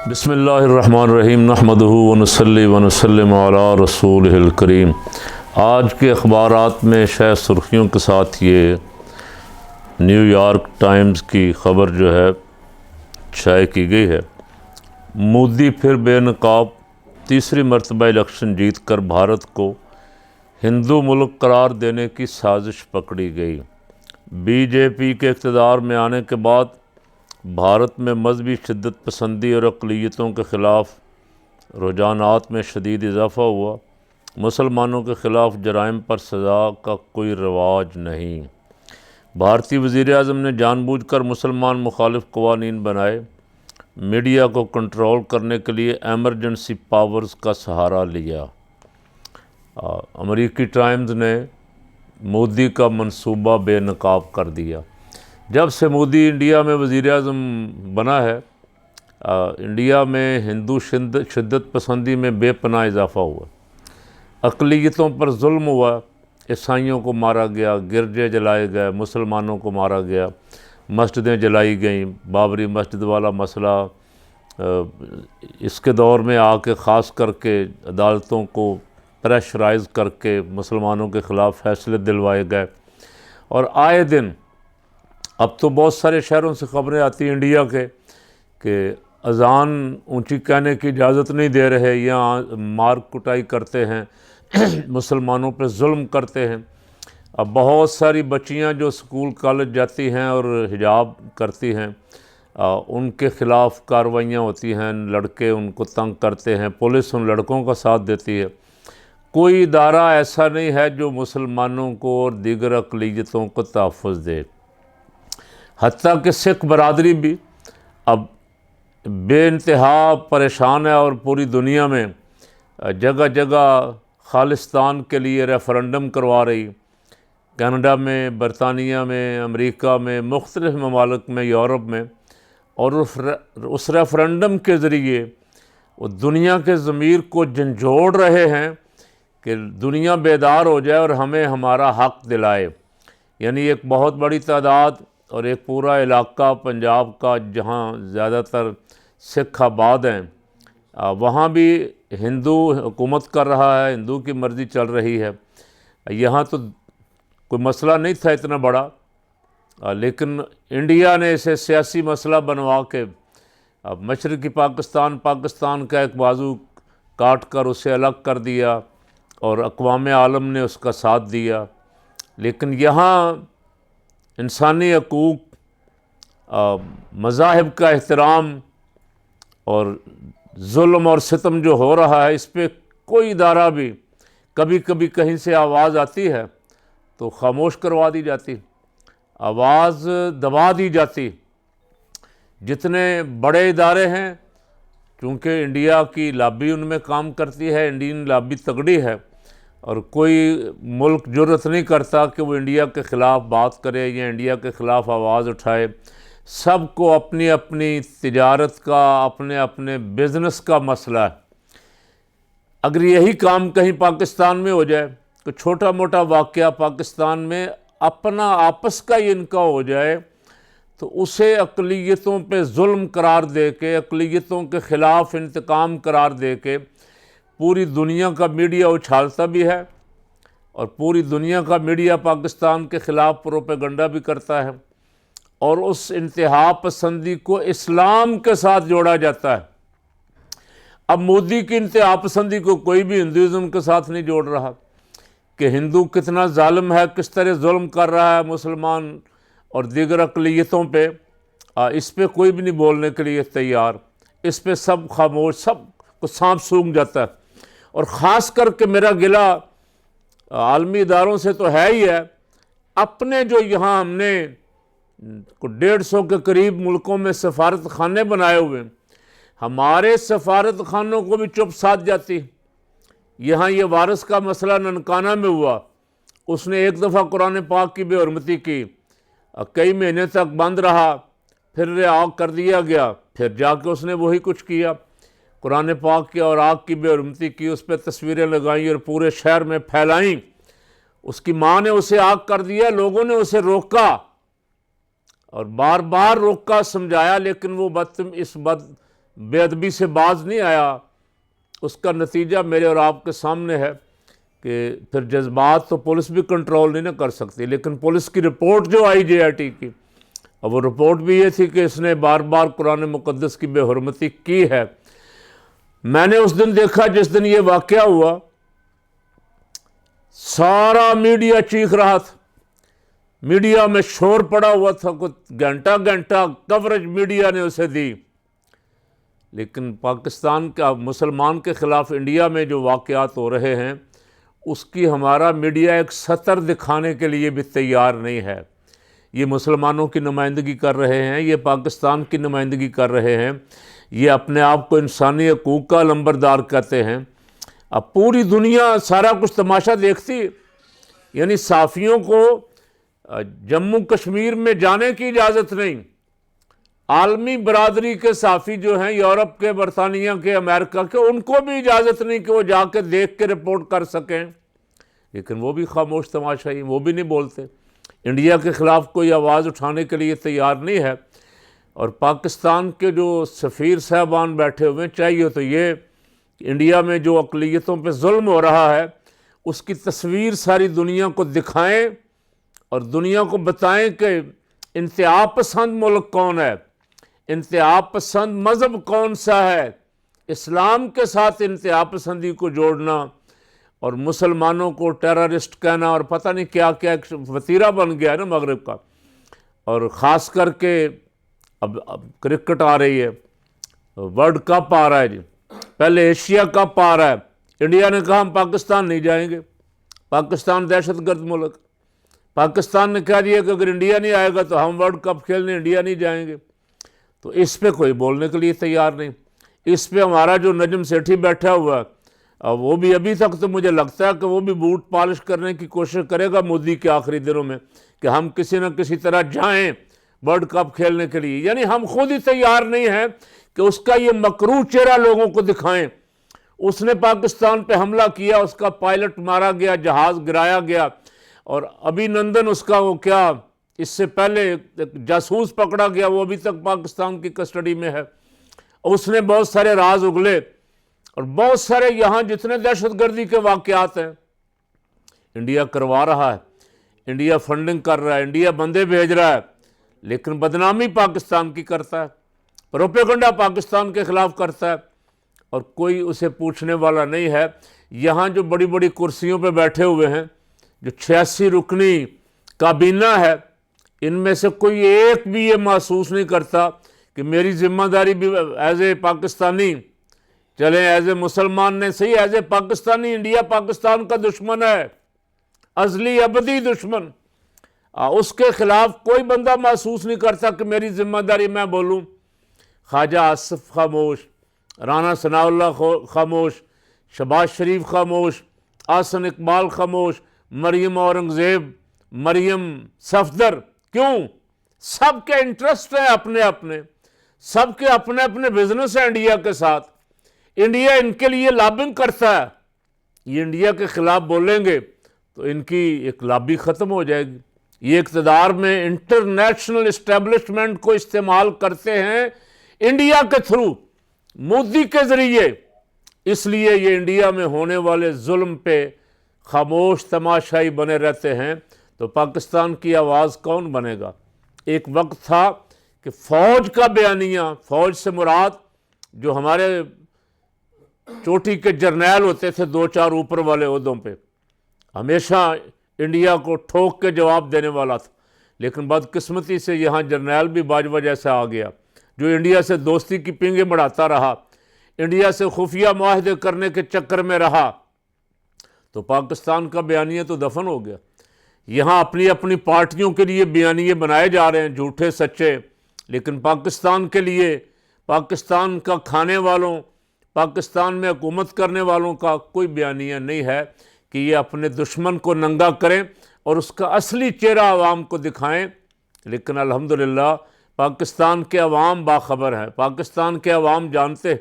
बिस्मिल्लाहिर्रहमानिर्रहीम नहमदुहु व नुसल्ली व नुसल्लिमु अला रसूलिहिल करीम। आज के अखबारात में शायद सुर्खियों के साथ ये न्यूयॉर्क टाइम्स की ख़बर जो है शाये की गई है। मोदी फिर बेनकाब तीसरी मरतबा इलेक्शन जीत कर भारत को हिंदू मुल्क करार देने की साजिश पकड़ी गई। बीजेपी के इक़्तिदार में आने के बाद भारत में मजहबी शिद्दत पसंदी और अक़लियतों के ख़िलाफ़ रुझानात में शदीद इजाफ़ा हुआ। मुसलमानों के ख़िलाफ़ जराइम पर सज़ा का कोई रवाज नहीं। भारतीय वज़ीर-ए-आज़म ने जानबूझकर मुसलमान मुखालिफ कवानीन बनाए। मीडिया को कंट्रोल करने के लिए एमरजेंसी पावर्स का सहारा लिया। अमरीकी टाइम्स ने मोदी का मंसूबा बेनकाब कर दिया। जब से मोदी इंडिया में वज़ीर-ए-आज़म बना है, इंडिया में हिंदू शिद्दत पसंदी में बेपनाह इजाफ़ा हुआ। अक़लियतों पर जुल्म हुआ। ईसाइयों को मारा गया, गिरजे जलाए गए, मुसलमानों को मारा गया, मस्जिदें जलाई गईं। बाबरी मस्जिद वाला मसला इसके दौर में आके ख़ास करके अदालतों को प्रेशराइज़ करके मुसलमानों के ख़िलाफ़ फ़ैसले दिलवाए गए। और आए दिन अब तो बहुत सारे शहरों से ख़बरें आती हैं इंडिया के कि अज़ान ऊंची कहने की इजाज़त नहीं दे रहे, या मार कुटाई करते हैं, मुसलमानों पर जुल्म करते हैं। अब बहुत सारी बच्चियां जो स्कूल कॉलेज जाती हैं और हिजाब करती हैं, उनके ख़िलाफ़ कार्रवाइयाँ होती हैं। लड़के उनको तंग करते हैं, पुलिस उन लड़कों का साथ देती है। कोई इदारा ऐसा नहीं है जो मुसलमानों को और दीगर अक़लियतों को तहफ़्फ़ुज़ दे। हत्ता कि सिख बरादरी भी अब बेइंतहा परेशान है और पूरी दुनिया में जगह जगह खालिस्तान के लिए रेफ़रेंडम करवा रही। कनाडा में, बरतानिया में, अमेरिका में, मुख्तलिफ़ ममालिक में, यूरोप में। और उस रेफ़रेंडम के ज़रिए वो दुनिया के ज़मीर को झंझोड़ रहे हैं कि दुनिया बेदार हो जाए और हमें हमारा हक़ दिलाए। यानी एक बहुत बड़ी तादाद और एक पूरा इलाका पंजाब का, जहाँ ज़्यादातर सिख आबाद हैं, वहाँ भी हिंदू हुकूमत कर रहा है, हिंदू की मर्ज़ी चल रही है। यहाँ तो कोई मसला नहीं था इतना बड़ा, लेकिन इंडिया ने इसे सियासी मसला बनवा के अब मशरक़ी पाकिस्तान का एक बाजू काट कर उसे अलग कर दिया और अक़वाम आलम ने उसका साथ दिया। लेकिन यहाँ इंसानी हकूक़, मज़ाहिब का एहतराम और जुल्म और सितम जो हो रहा है, इस पर कोई इदारा भी कभी कभी कहीं से आवाज़ आती है तो ख़ामोश करवा दी जाती, आवाज़ दबा दी जाती। जितने बड़े इदारे हैं, चूँकि इंडिया की लॉबी उनमें काम करती है, इंडियन लॉबी तगड़ी है, और कोई मुल्क जुर्रत नहीं करता कि वो इंडिया के ख़िलाफ़ बात करे या इंडिया के ख़िलाफ़ आवाज़ उठाए। सबको अपनी अपनी तिजारत का, अपने अपने बिज़नेस का मसला है। अगर यही काम कहीं पाकिस्तान में हो जाए, तो छोटा मोटा वाक़या पाकिस्तान में अपना आपस का ही इनका हो जाए, तो उसे अक़लियतों पे जुल्म करार दे के, अक़लियतों के ख़िलाफ़ इंतकाम करार दे के पूरी दुनिया का मीडिया उछालता भी है, और पूरी दुनिया का मीडिया पाकिस्तान के ख़िलाफ़ प्रोपेगंडा भी करता है, और उस इंतहा पसंदी को इस्लाम के साथ जोड़ा जाता है। अब मोदी की इंतहा पसंदी को कोई भी हिंदुज़म के साथ नहीं जोड़ रहा कि हिंदू कितना ज़ालिम है, किस तरह जुल्म कर रहा है मुसलमान और दीगर अक़लियतों पे। इस पे कोई भी नहीं बोलने के लिए तैयार। इस पे सब खामोश, सब को सांप सूंघ जाता है। और ख़ास करके मेरा गिला आलमी इदारों से तो है ही है। अपने जो यहाँ हमने 150 के करीब मुल्कों में सफारत खाने बनाए हुए, हमारे सफारत खानों को भी चुप साध जाती। यहाँ ये वारिस का मसला ननकाना में हुआ, उसने एक दफ़ा कुरान पाक की बेहुरमती की, कई महीने तक बंद रहा, फिर आग कर दिया गया, फिर जाके उसने वही कुछ किया, कुरान पाक की और आग की बेहुरमती की, उस पर तस्वीरें लगाई और पूरे शहर में फैलाईं। उसकी माँ ने उसे आग कर दिया, लोगों ने उसे रोका और बार बार रोका, समझाया, लेकिन वो बेअदबी से बाज नहीं आया, उसका नतीजा मेरे और आपके सामने है कि फिर जज्बात तो पुलिस भी कंट्रोल नहीं ना कर सकती। लेकिन पुलिस की रिपोर्ट जो आई JIT की, अब वो रिपोर्ट भी ये थी कि इसने बार बार कुरान मुक़द्दस की बेहुरमती की है। मैंने उस दिन देखा जिस दिन ये वाक़या हुआ, सारा मीडिया चीख रहा था, मीडिया में शोर पड़ा हुआ था, कुछ घंटा घंटा कवरेज मीडिया ने उसे दी। लेकिन पाकिस्तान का मुसलमान के ख़िलाफ़ इंडिया में जो वाक़यात हो रहे हैं, उसकी हमारा मीडिया एक सतर दिखाने के लिए भी तैयार नहीं है। ये मुसलमानों की नुमाइंदगी कर रहे हैं, ये पाकिस्तान की नुमाइंदगी कर रहे हैं, ये अपने आप को इंसानी हकूक़ का लंबरदार कहते हैं। अब पूरी दुनिया सारा कुछ तमाशा देखती है। यानी साफ़ियों को जम्मू कश्मीर में जाने की इजाज़त नहीं। आलमी बरादरी के साफ़ी जो हैं, यूरोप के, बरतानिया के, अमेरिका के, उनको भी इजाज़त नहीं कि वो जाके देख के रिपोर्ट कर सकें। लेकिन वो भी खामोश तमाशाई, वो भी नहीं बोलते। इंडिया के ख़िलाफ़ कोई आवाज़ उठाने के लिए तैयार नहीं है। और पाकिस्तान के जो सफ़ीर साहबान बैठे हुए हैं, चाहिए तो ये इंडिया में जो अक़लियतों पे जुल्म हो रहा है उसकी तस्वीर सारी दुनिया को दिखाएं और दुनिया को बताएं कि इंतहा पसंद मुल्क कौन है, इंतहा पसंद मज़हब कौन सा है। इस्लाम के साथ इंतहा पसंदी को जोड़ना और मुसलमानों को टेररिस्ट कहना और पता नहीं क्या क्या एक वतीरा बन गया है ना मगरिब का। और ख़ास करके अब क्रिकेट आ रही है, वर्ल्ड कप आ रहा है जी, पहले एशिया कप आ रहा है। इंडिया ने कहा हम पाकिस्तान नहीं जाएंगे, पाकिस्तान दहशतगर्द मुल्क। पाकिस्तान ने कह दिया कि अगर इंडिया नहीं आएगा तो हम वर्ल्ड कप खेलने इंडिया नहीं जाएंगे। तो इस पे कोई बोलने के लिए तैयार नहीं। इस पे हमारा जो नजम सेठी बैठा हुआ है, वो भी अभी तक तो मुझे लगता है कि वो भी बूट पॉलिश करने की कोशिश करेगा मोदी के आखिरी दिनों में कि हम किसी न किसी तरह जाएं वर्ल्ड कप खेलने के लिए। यानी हम खुद ही तैयार नहीं हैं कि उसका ये मकरूह चेहरा लोगों को दिखाएं। उसने पाकिस्तान पे हमला किया, उसका पायलट मारा गया, जहाज़ गिराया गया, और अभिनंदन उसका वो क्या इससे पहले जासूस पकड़ा गया, वो अभी तक पाकिस्तान की कस्टडी में है। उसने बहुत सारे राज उगले और बहुत सारे यहाँ जितने दहशतगर्दी के वाक़यात हैं इंडिया करवा रहा है, इंडिया फंडिंग कर रहा है, इंडिया बंदे भेज रहा है, लेकिन बदनामी पाकिस्तान की करता है, प्रोपेगेंडा पाकिस्तान के ख़िलाफ़ करता है और कोई उसे पूछने वाला नहीं है। यहाँ जो बड़ी बड़ी कुर्सियों पे बैठे हुए हैं, जो 86 रुकनी काबीना है, इनमें से कोई एक भी ये महसूस नहीं करता कि मेरी जिम्मेदारी भी एज ए पाकिस्तानी, चले एज ए मुसलमान ने सही, as a Pakistani India Pakistan का दुश्मन है, अजली अबदी दुश्मन। उसके खिलाफ कोई बंदा महसूस नहीं करता कि मेरी जिम्मेदारी मैं बोलूं। ख्वाजा आसिफ खामोश, राना सनाउल्लाह खामोश, शहबाज शरीफ खामोश, आसन इकबाल खामोश, मरियम औरंगज़ेब, मरियम सफदर। क्यों? सबके इंटरेस्ट है अपने अपने, सबके अपने अपने बिजनेस है इंडिया के साथ। इंडिया इनके लिए लॉबिंग करता है। ये इंडिया के खिलाफ बोलेंगे तो इनकी एक लॉबी ख़त्म हो जाएगी। ये इक़्तिदार में इंटरनेशनल इस्टेब्लिशमेंट को इस्तेमाल करते हैं इंडिया के थ्रू, मोदी के ज़रिए। इसलिए ये इंडिया में होने वाले जुल्म पे खामोश तमाशाई बने रहते हैं। तो पाकिस्तान की आवाज़ कौन बनेगा? एक वक्त था कि फ़ौज का बयानिया, फ़ौज से मुराद जो हमारे चोटी के जर्नैल होते थे, 2-4 ऊपर वाले ओहदों पे, हमेशा इंडिया को ठोक के जवाब देने वाला था। लेकिन बदकिस्मती से यहाँ जर्नैल भी बाजवा जैसा आ गया, जो इंडिया से दोस्ती की पींगे बढ़ाता रहा, इंडिया से खुफिया मुआहदे करने के चक्कर में रहा, तो पाकिस्तान का बयानिया तो दफन हो गया। यहाँ अपनी अपनी पार्टियों के लिए बयानिए बनाए जा रहे हैं, झूठे सच्चे, लेकिन पाकिस्तान के लिए, पाकिस्तान का खाने वालों, पाकिस्तान में हुकूमत करने वालों का कोई बयानिया नहीं है कि ये अपने दुश्मन को नंगा करें और उसका असली चेहरा आवाम को दिखाएं। लेकिन अल्हम्दुलिल्लाह पाकिस्तान के अवाम बाखबर हैं, पाकिस्तान के अवाम जानते,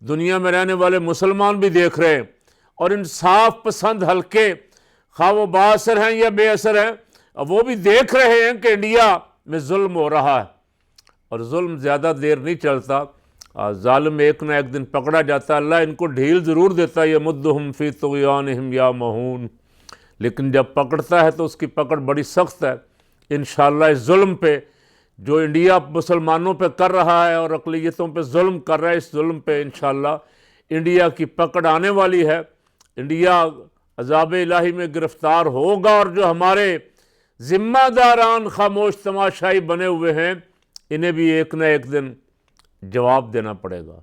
दुनिया में रहने वाले मुसलमान भी देख रहे हैं और इंसाफ पसंद हल्के, खा वो बाअसर हैं या बेअसर हैं, वो भी देख रहे हैं कि इंडिया में जुल्म हो रहा है और जुल्म ज़्यादा देर नहीं चलता। जालिम एक ना एक दिन पकड़ा जाता है। अल्लाह इनको ढील ज़रूर देता है, यमुद्दुहुम फ़ी तुग़यानिहिम यामहून, लेकिन जब पकड़ता है तो उसकी पकड़ बड़ी सख्त है। इंशाअल्लाह इस जुल्म पे जो इंडिया मुसलमानों पे कर रहा है और अक़लियतों पे जुल्म कर रहा है, इस जुल्म पे इंशाअल्लाह इंडिया की पकड़ आने वाली है। इंडिया अज़ाब इलाही में गिरफ़्तार होगा और जो हमारे ज़िम्मेदारान खामोश तमाशाई बने हुए हैं, इन्हें भी एक न एक दिन जवाब देना पड़ेगा।